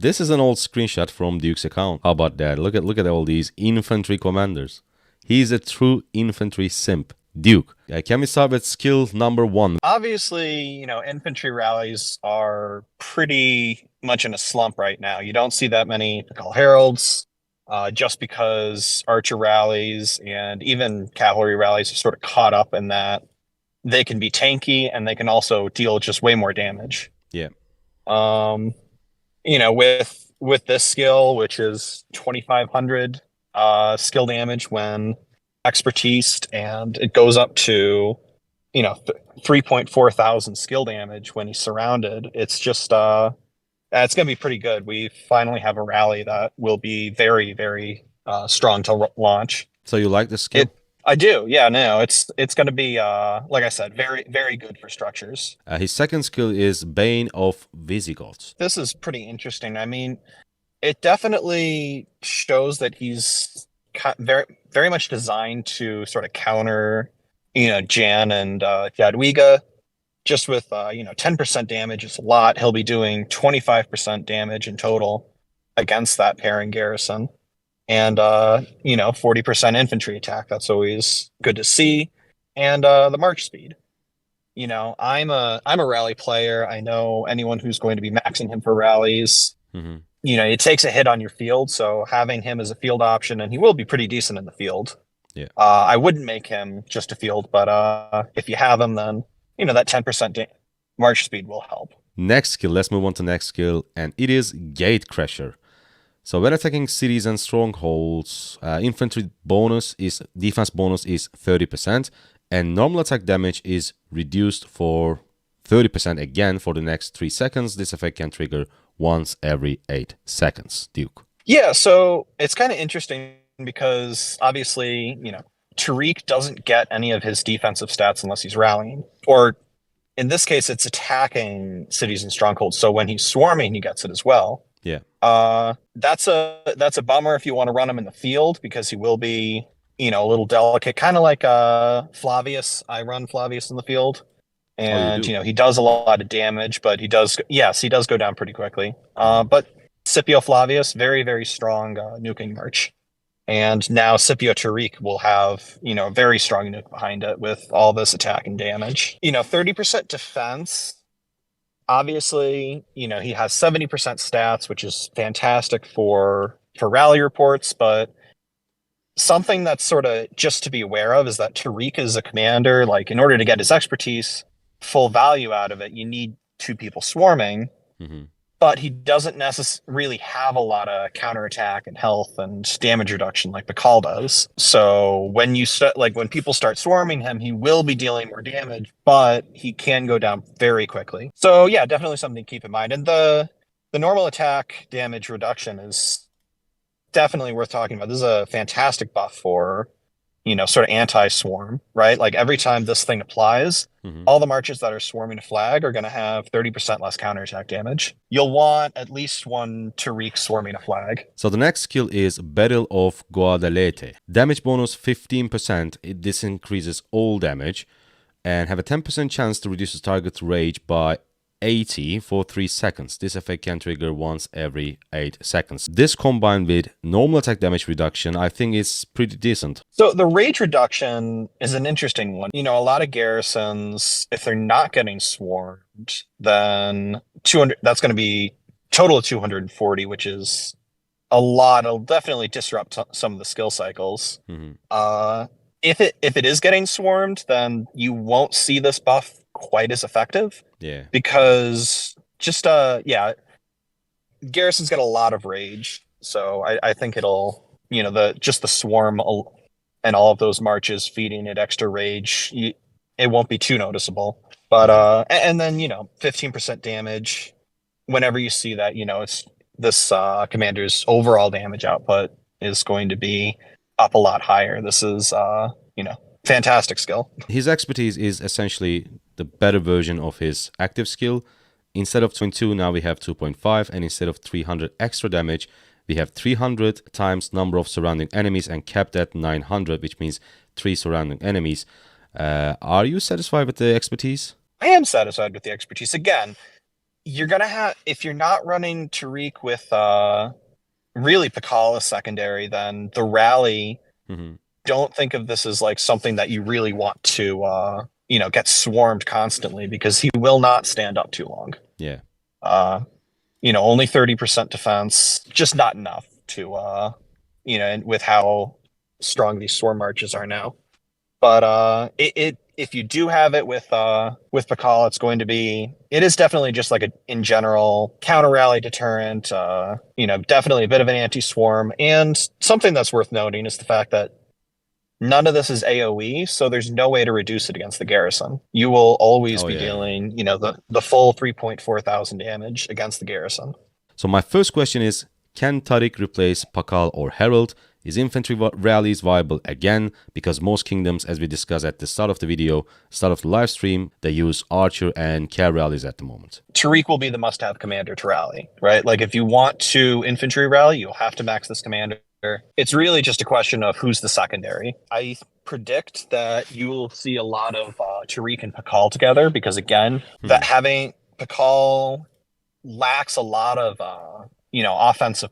This is an old screenshot from Duke's account. How about that? Look at all these infantry commanders. He's a true infantry simp. Duke. Can we start with skill number 1? Obviously, infantry rallies are pretty much in a slump right now. You don't see that many call heralds, just because archer rallies and even cavalry rallies are sort of caught up in that they can be tanky and they can also deal just way more damage. Yeah. Um, with this skill, which is 2,500 skill damage when expertised, and it goes up to 3.4 thousand skill damage when he's surrounded. It's just it's gonna be pretty good. We finally have a rally that will be very, very strong to launch. So you like the skill? I do. Yeah, no, it's gonna be like I said, very, very good for structures. His second skill is Bane of Visigoths. This is pretty interesting. I mean, it definitely shows that he's very, very much designed to sort of counter, Jan and Jadwiga. Just with 10% damage is a lot. He'll be doing 25% damage in total against that pairing garrison, and 40% infantry attack. That's always good to see, and the march speed. I'm a rally player. I know anyone who's going to be maxing him for rallies. Mm-hmm. It takes a hit on your field, so having him as a field option, and he will be pretty decent in the field. Yeah. I wouldn't make him just a field, but if you have him, then that 10% march speed will help. Next skill, let's move on to next skill, and it is Gate Crasher. So when attacking cities and strongholds, infantry defense bonus is 30%, and normal attack damage is reduced for 30% again for the next 3 seconds. This effect can trigger once every 8 seconds. Duke. Yeah, so it's kind of interesting because obviously, Tariq doesn't get any of his defensive stats unless he's rallying. Or in this case, it's attacking cities and strongholds. So when he's swarming, he gets it as well. Yeah. That's a bummer if you want to run him in the field, because he will be, a little delicate, kind of like Flavius. I run Flavius in the field. And, he does a lot of damage, but he does go down pretty quickly. But Scipio Flavius, very, very strong nuking march. And now Scipio Tariq will have, a very strong nuke behind it with all this attack and damage. 30% defense. Obviously, he has 70% stats, which is fantastic for rally reports, but something that's sort of just to be aware of is that Tariq is a commander. Like, in order to get his expertise, full value out of it, you need 2 people swarming. Mm-hmm. But he doesn't necessarily have a lot of counterattack and health and damage reduction like Bakal does. So when when people start swarming him, he will be dealing more damage, but he can go down very quickly. So yeah, definitely something to keep in mind. And the normal attack damage reduction is definitely worth talking about. This is a fantastic buff for, sort of anti-swarm, right? Like every time this thing applies, all the marches that are swarming a flag are going to have 30% less counterattack damage. You'll want at least one Tariq swarming a flag. So the next skill is Battle of Guadalete. Damage bonus 15%. This increases all damage and have a 10% chance to reduce the target's rage by 80 for 3 seconds. This effect can trigger once every 8 seconds. This combined with normal attack damage reduction, I think is pretty decent. So the rage reduction is an interesting one. A lot of garrisons, if they're not getting swarmed, then 200, that's going to be total of 240, which is a lot. It'll definitely disrupt some of the skill cycles. If it is getting swarmed, then you won't see this buff quite as effective. Yeah. Because just garrison's got a lot of rage. So I think it'll, the swarm and all of those marches feeding it extra rage, it won't be too noticeable. But and then 15% damage. Whenever you see that, it's this commander's overall damage output is going to be up a lot higher. This is fantastic skill. His expertise is essentially the better version of his active skill. Instead of 2.2, now we have 2.5, and instead of 300 extra damage, we have 300 times number of surrounding enemies and capped at 900, which means 3 surrounding enemies. Are you satisfied with the expertise? I am satisfied with the expertise. Again, you're gonna have, if you're not running Tariq with really Pakala secondary, then the rally, Hmm. don't think of this as like something that you really want to get swarmed constantly, because he will not stand up too long. Yeah. Uh, only 30% defense, just not enough to and with how strong these swarm marches are now. But it if you do have it with Pakal, it is definitely just like a in general counter rally deterrent. Definitely a bit of an anti swarm, and something that's worth noting is the fact that none of this is AOE, so there's no way to reduce it against the garrison. You will always Oh be yeah. dealing, the full 3.4 thousand damage against the garrison. So my first question is, can Tariq replace Pakal or Herald? Is infantry rallies viable again? Because most kingdoms, as we discussed at the start of the video, start of the live stream, they use archer and cav rallies at the moment. Tariq will be the must-have commander to rally, right? Like if you want to infantry rally, you'll have to max this commander. It's really just a question of who's the secondary. I predict that you will see a lot of Tariq and Pakal together, because again, that having Pakal lacks a lot of offensive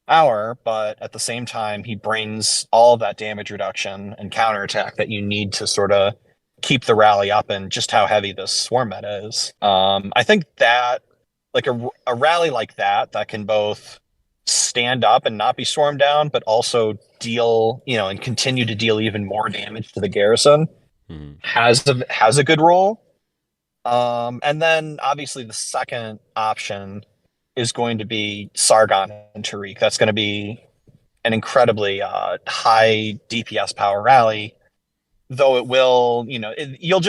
power, but at the same time he brings all of that damage reduction and counterattack that you need to sort of keep the rally up, and just how heavy this swarm meta is. I think that like a rally like that can both stand up and not be swarmed down, but also deal, and continue to deal even more damage to the garrison, has a good role. And then obviously the second option is going to be Sargon and Tariq. That's going to be an incredibly high DPS power rally, though it will, you'll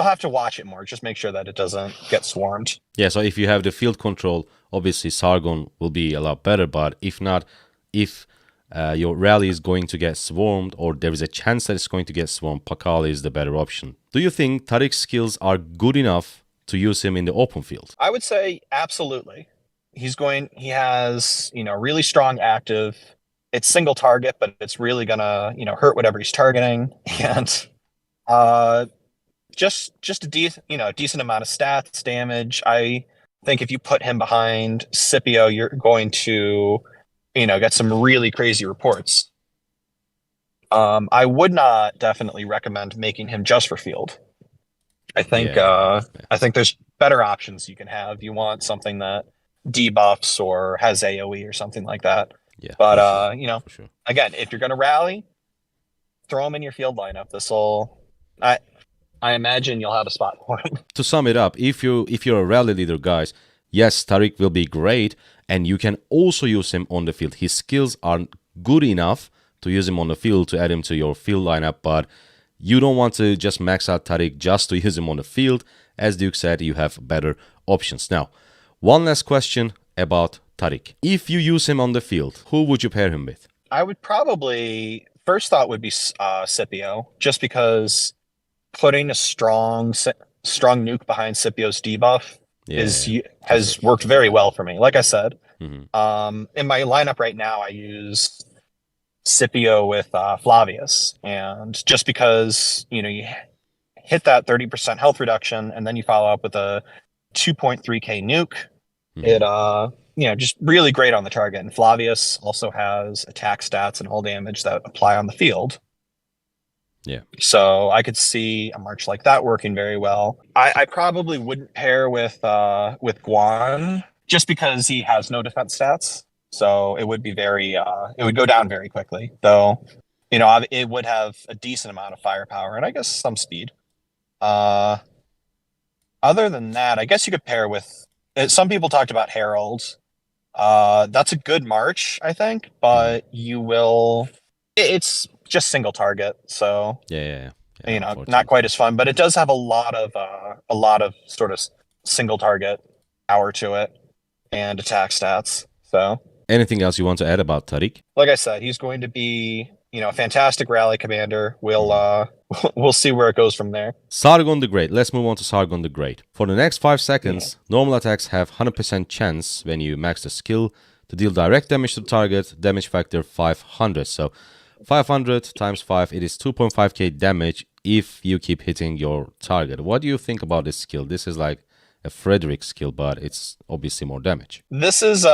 have to watch it more. Just make sure that it doesn't get swarmed. Yeah, so if you have the field control, obviously Sargon will be a lot better, but if not, if your rally is going to get swarmed, or there is a chance that it's going to get swarmed, Pakal is the better option. Do you think Tariq's skills are good enough to use him in the open field? I would say absolutely. He has, really strong active. It's single target, but it's really gonna, hurt whatever he's targeting. And just a decent amount of stats, damage. I think if you put him behind Scipio, you're going to, get some really crazy reports. I would not definitely recommend making him just for field. I think I think there's better options you can have. You want something that debuffs or has AoE or something like that. Yeah, But for sure. again, if you're gonna rally, throw him in your field lineup. I imagine you'll have a spot for him. To sum it up, if you're a rally leader, guys, yes, Tariq will be great, and you can also use him on the field. His skills are good enough to use him on the field, to add him to your field lineup, but you don't want to just max out Tariq just to use him on the field. As Duke said, you have better options. Now, one last question about Tariq. If you use him on the field, who would you pair him with? I would probably, first thought would be Scipio, just because putting a strong nuke behind Scipio's debuff has worked very well for me. Like I said, in my lineup right now, I use Scipio with Flavius, and just because you hit that 30% health reduction, and then you follow up with a 2.3k nuke, it just really great on the target. And Flavius also has attack stats and hull damage that apply on the field. Yeah. So I could see a march like that working very well. I probably wouldn't pair with Guan, just because he has no defense stats. So it would be it would go down very quickly. Though, it would have a decent amount of firepower and I guess some speed. Other than that, I guess you could pair with. Some people talked about Herald. That's a good march, I think, but it's just single target, so not quite as fun. But it does have a lot of sort of single target power to it and attack stats. So anything else you want to add about Tariq? Like I said, he's going to be a fantastic rally commander. We'll see where it goes from there. Sargon the Great. Let's move on to Sargon the Great. For the next 5 seconds, normal attacks have 100% chance when you max the skill to deal direct damage to the target, damage factor 500. So 500 times 5, it is 2.5k damage if you keep hitting your target. What do you think about this skill? This is like a Frederick skill, but it's obviously more damage. This is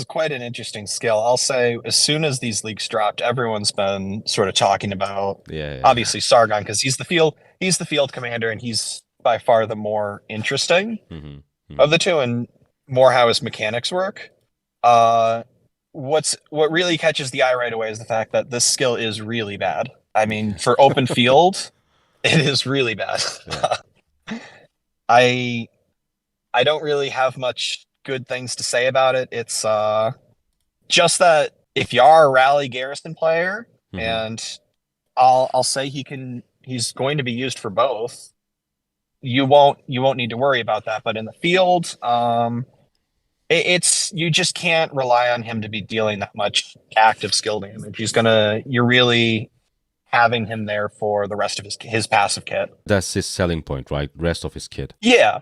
quite an interesting skill. I'll say as soon as these leaks dropped, everyone's been sort of talking about Yeah. obviously Sargon because he's the field commander and he's by far the more interesting Hmm. of the two and more how his mechanics work. Uh what really catches the eye right away is the fact that this skill is really bad. I mean, for open field, it is really bad. Yeah. I I don't really have much good things to say about it. It's just that if you are a rally garrison player, Hmm. and I'll say he's going to be used for both. You won't need to worry about that. But in the field, it's you just can't rely on him to be dealing that much active skill damage. You're really having him there for the rest of his passive kit. That's his selling point, right? Rest of his kit. Yeah,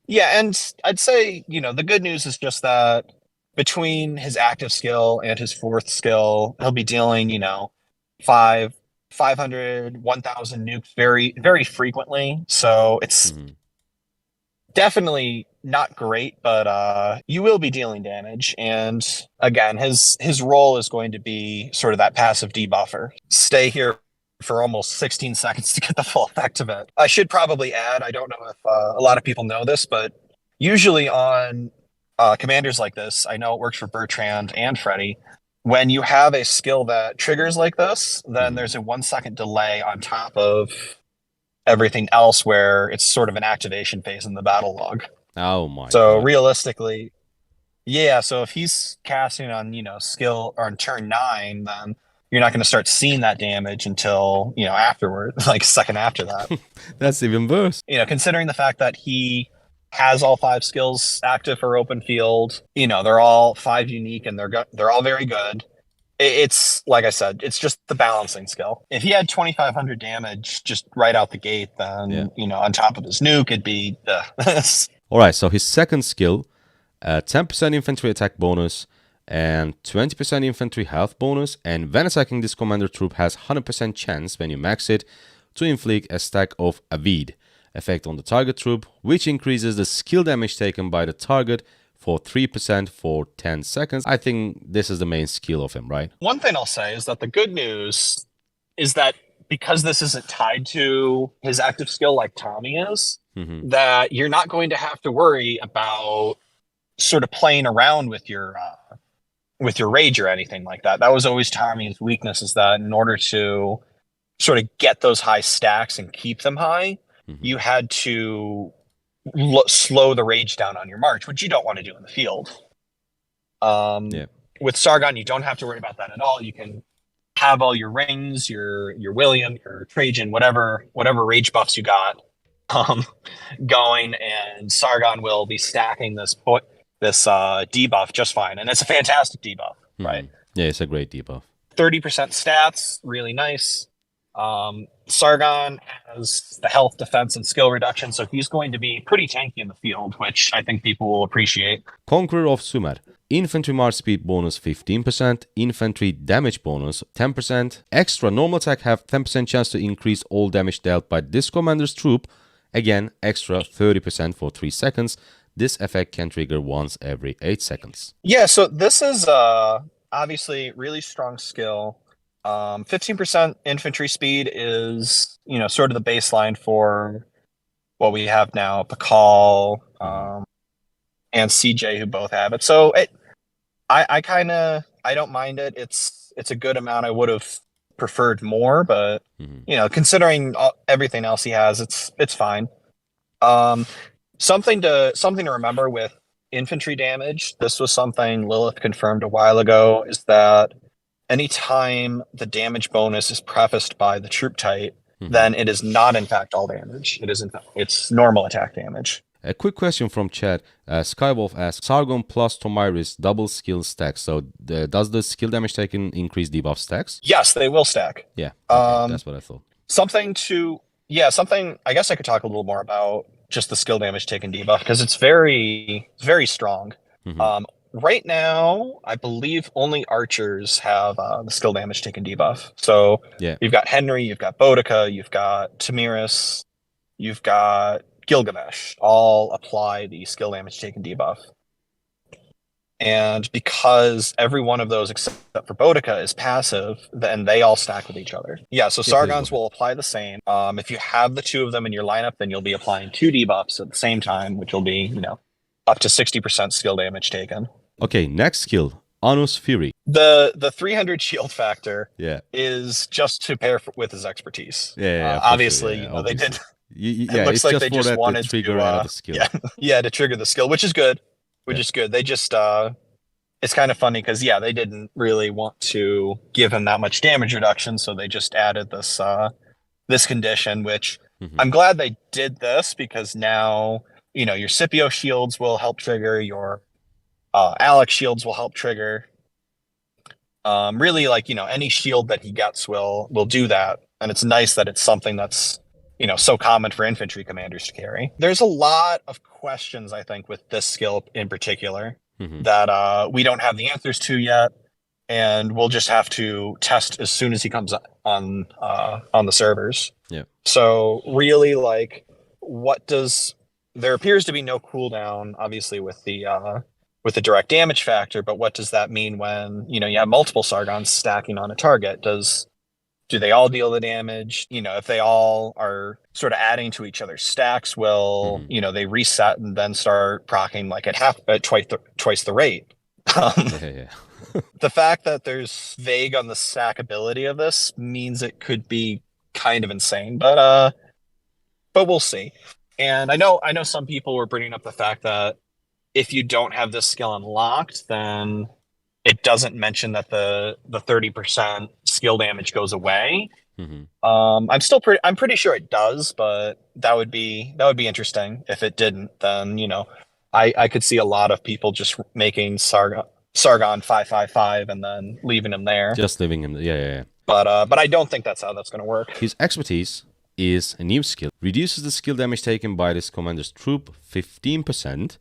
yeah, and I'd say, the good news is just that between his active skill and his fourth skill, he'll be dealing, five, 500, 1,000 nukes very, very frequently. So it's Hmm. definitely not great, but you will be dealing damage. And again, his role is going to be sort of that passive debuffer. Stay here for almost 16 seconds to get the full effect of it. I should probably add, I don't know if a lot of people know this, but usually on commanders like this, I know it works for Bertrand and Freddy. When you have a skill that triggers like this, then Hmm. there's a 1 second delay on top of everything else where it's sort of an activation phase in the battle log. Oh my So god. realistically, yeah, so if he's casting on, skill or on turn 9, then you're not going to start seeing that damage until, afterward, like a second after that. That's even worse. Considering the fact that he has all 5 skills active for open field, they're all 5 unique and they're all very good. It's like I said, it's just the balancing skill. If he had 2,500 damage just right out the gate, Yeah. then on top of his nuke, it'd be All right. So his second skill, 10% infantry attack bonus and 20% infantry health bonus. And when attacking, this commander troop has 100% chance when you max it to inflict a stack of Avid effect on the target troop, which increases the skill damage taken by the target for 3% for 10 seconds. I think this is the main skill of him, right? One thing I'll say is that the good news is that because this isn't tied to his active skill like Tommy is, Hmm. that you're not going to have to worry about sort of playing around with your rage or anything like that. That was always Tommy's weakness, is that in order to sort of get those high stacks and keep them high, Hmm. you had to slow the rage down on your march, which you don't want to do in the field. Yeah. With Sargon, you don't have to worry about that at all. You can have all your rings, your William, your Trajan, whatever rage buffs you got, um, going, and Sargon will be stacking this debuff just fine, and it's a fantastic debuff, right? Yeah, it's a great debuff. 30% stats, really nice. Sargon has the health, defense, and skill reduction, so he's going to be pretty tanky in the field, which I think people will appreciate. Conqueror of Sumer. Infantry march speed bonus 15%, infantry damage bonus 10%, extra normal attack have 10% chance to increase all damage dealt by this commander's troop, again extra 30% for 3 seconds. This effect can trigger once every 8 seconds. Yeah, so this is obviously really strong skill. 15% infantry speed is, sort of the baseline for what we have now, Pakal, and CJ, who both have it. So I don't mind it. It's a good amount. I would have preferred more, but considering everything else he has, it's fine. Um, something to remember with infantry damage. This was something Lilith confirmed a while ago. Is that anytime the damage bonus is prefaced by the troop type, then it is not in fact all damage. It is in fact it's normal attack damage. A quick question from chat. Skywolf asks, Sargon plus Tomiris double skill stacks. So does the skill damage taken increase debuff stacks? Yes, they will stack. Yeah, okay, that's what I thought. Something I guess I could talk a little more about just the skill damage taken debuff because it's very, very strong. Right now, I believe only archers have the skill damage taken debuff. So Yeah. you've got Henry, you've got Boudica, you've got Tamiris, you've got Gilgamesh all apply the skill damage taken debuff. And because every one of those except for Boudica is passive, then they all stack with each other. Yeah, so Yeah, please go Sargons ahead. will apply the same. If you have the two of them in your lineup, then you'll be applying 2 debuffs at the same time, which will be, up to 60% skill damage taken. Okay, next skill, Anus Fury. The 300 shield factor Yeah. is just to pair with his expertise. Yeah, for Obviously, sure. Yeah, they obviously. did. Yeah, It looks it's like just they for just that the wanted trigger to, and the skill. yeah, to trigger the skill, which is good. Yeah. They just, it's kind of funny because they didn't really want to give him that much damage reduction, so they just added this condition, which I'm glad they did this because now your Scipio shields will help trigger, your Alex shields will help trigger. Really, like any shield that he gets will do that, and it's nice that it's something that's so common for infantry commanders to carry. There's a lot of questions, I think, with this skill in particular that we don't have the answers to yet, and we'll just have to test as soon as he comes on the servers. Yeah. So really, like, there appears to be no cooldown, obviously, with the direct damage factor, but what does that mean when you have multiple Sargons stacking on a target? Do they all deal the damage? If they all are sort of adding to each other's stacks, will they reset and then start proccing like at twice the rate? Yeah. The fact that there's vague on the stackability of this means it could be kind of insane, but we'll see. And I know some people were bringing up the fact that if you don't have this skill unlocked, then it doesn't mention that the 30% skill damage goes away. I'm pretty sure it does, but that would be interesting. If it didn't, then I could see a lot of people just making Sargon 555 and then leaving him there. Just leaving him. Yeah. But I don't think that's how that's going to work. His expertise is a new skill. Reduces the skill damage taken by this commander's troop 15%.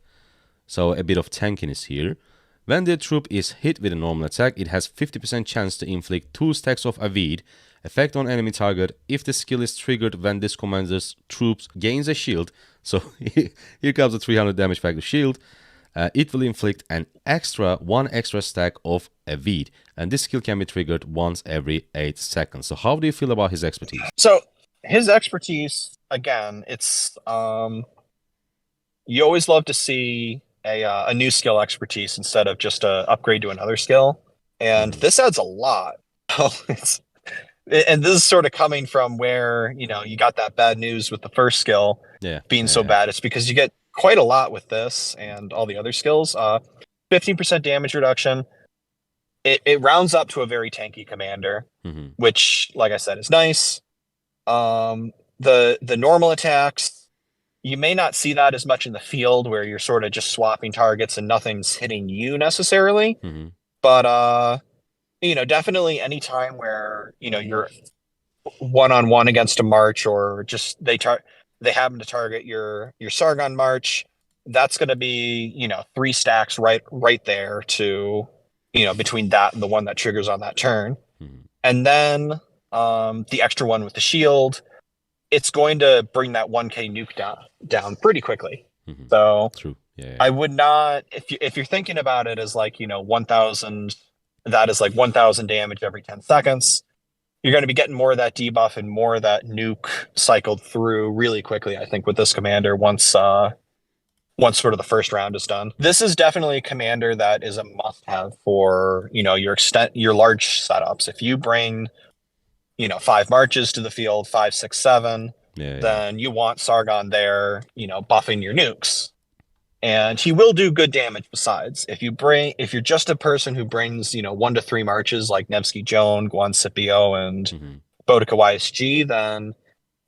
So a bit of tankiness here. When the troop is hit with a normal attack, it has 50% chance to inflict 2 stacks of Avid effect on enemy target if the skill is triggered when this commander's troops gains a shield. So here comes the 300 damage factor shield. It will inflict one extra stack of Avid, and this skill can be triggered once every 8 seconds. So how do you feel about his expertise? So his expertise, again, it's you always love to see a new skill expertise instead of just a upgrade to another skill, and this adds a lot. And this is sort of coming from where you got that bad news with the first skill being so bad. It's because you get quite a lot with this and all the other skills. 15% damage reduction. It rounds up to a very tanky commander, which, like I said, is nice. The normal attacks, you may not see that as much in the field where you're sort of just swapping targets and nothing's hitting you necessarily. But definitely any time where you're one-on-one against a march, or just they happen to target your Sargon march, that's going to be 3 stacks right there to between that and the one that triggers on that turn. And then the extra one with the shield, it's going to bring that 1k nuke down pretty quickly. So True. Yeah. I would not, if you're thinking about it as like 1000, that is like 1000 damage every 10 seconds. You're going to be getting more of that debuff and more of that nuke cycled through really quickly, I think, with this commander once sort of the first round is done. This is definitely a commander that is a must-have for your large setups. If you bring 5 marches to the field, 5, 6, 7, then you want Sargon there, buffing your nukes. And he will do good damage besides. If you're just a person who brings, 1 to 3 marches like Nevsky Joan, Guan Scipio, and Boudica YSG, then,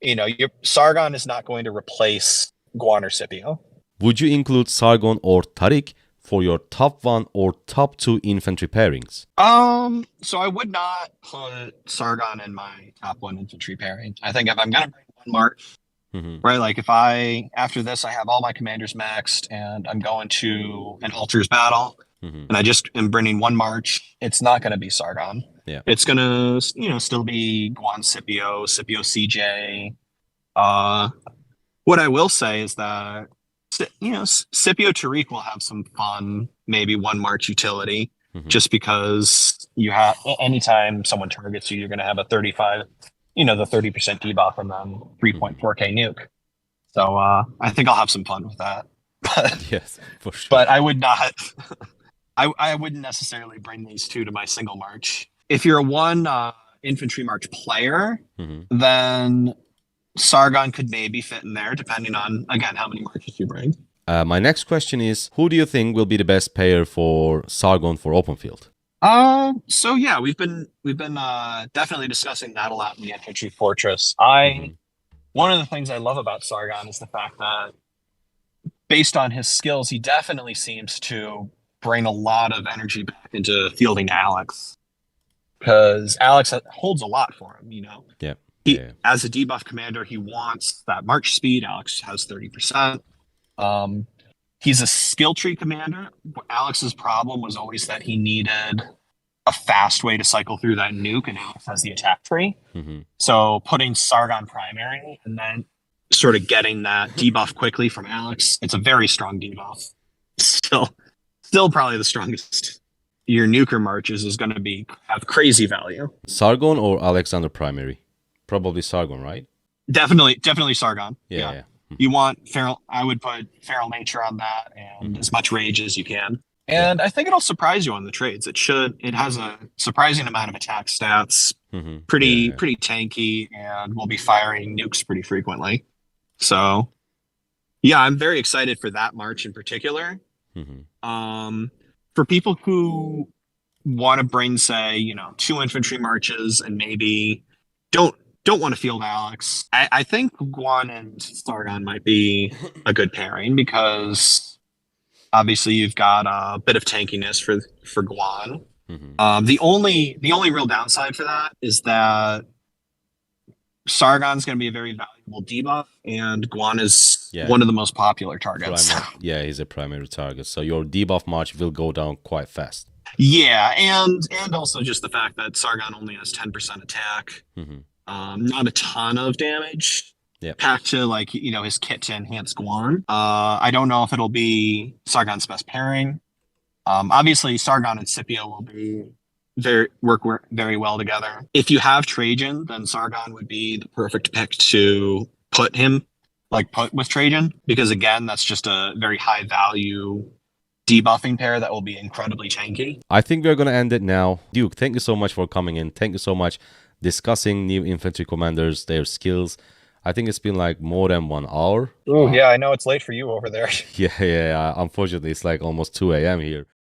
your Sargon is not going to replace Guan or Scipio. Would you include Sargon or Tariq for your top 1 or top 2 infantry pairings? So I would not put Sargon in my top 1 infantry pairing. I think if I'm gonna bring 1 march, right, like if after this I have all my commanders maxed and I'm going to an altars battle, and I just am bringing 1 march, it's not gonna be Sargon. Yeah, it's gonna still be Guan Scipio CJ, What I will say is that Scipio Tariq will have some fun, maybe one march utility, just because you have anytime someone targets you, you're going to have a 35, the 30% debuff and then 3.4k nuke. So I think I'll have some fun with that. But, Yes, for sure. But I would not. I wouldn't necessarily bring these two to my single march. If you're a one infantry march player, then Sargon could maybe fit in there, depending on, again, how many marches you bring. My next question is, who do you think will be the best pair for Sargon for open field? So yeah, we've been definitely discussing that a lot in the Infantry Fortress. One of the things I love about Sargon is the fact that based on his skills, he definitely seems to bring a lot of energy back into fielding Alex, because Alex holds a lot for him, Yeah. As a debuff commander, he wants that march speed. Alex has 30%. He's a skill tree commander. Alex's problem was always that he needed a fast way to cycle through that nuke, and Alex has the attack tree. So putting Sargon primary and then sort of getting that debuff quickly from Alex, it's a very strong debuff. Still probably the strongest. Your nuker marches is going to have crazy value. Sargon or Alexander primary? Probably Sargon, right? Definitely Sargon. Yeah. You want feral. I would put feral nature on that and as much rage as you can. And I think it'll surprise you on the trades. It has a surprising amount of attack stats. Pretty tanky, and will be firing nukes pretty frequently. So yeah, I'm very excited for that march in particular. For people who want to bring, say, 2 infantry marches and maybe don't want to field Alex, I think Guan and Sargon might be a good pairing, because obviously you've got a bit of tankiness for Guan. The only real downside for that is that Sargon's going to be a very valuable debuff, and Guan is one of the most popular targets. He's a primary target, so your debuff march will go down quite fast. Yeah, and also just the fact that Sargon only has 10% attack, not a ton of damage. Packed to his kit to enhance Guan. I don't know if it'll be Sargon's best pairing. Obviously, Sargon and Scipio will work very well together. If you have Trajan, then Sargon would be the perfect pick to put with Trajan, because again, that's just a very high value debuffing pair that will be incredibly tanky. I think we're going to end it now. Duke, thank you so much for coming in. Thank you so much discussing new infantry commanders, their skills. I think it's been like more than 1 hour. Oh, yeah, I know it's late for you over there. Yeah. Unfortunately, it's like almost 2 a.m. here.